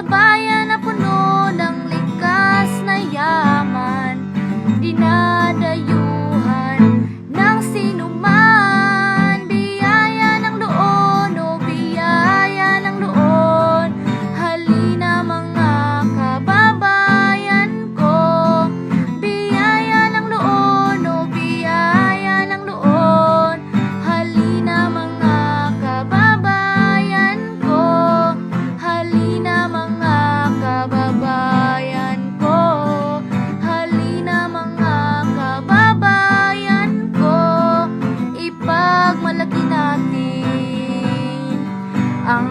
bayan na puno ng likas na yaman, dinadayuhan ng sinuman. Biyaya ng Loon, o biyaya ng Loon, halina mga kababayan ko. Biyaya ng Loon, o biyaya ng Loon, halina mga kababayan ko. Halina mga kababayan ko. Halina mga kababayan ko. Ipagmalaki natin ang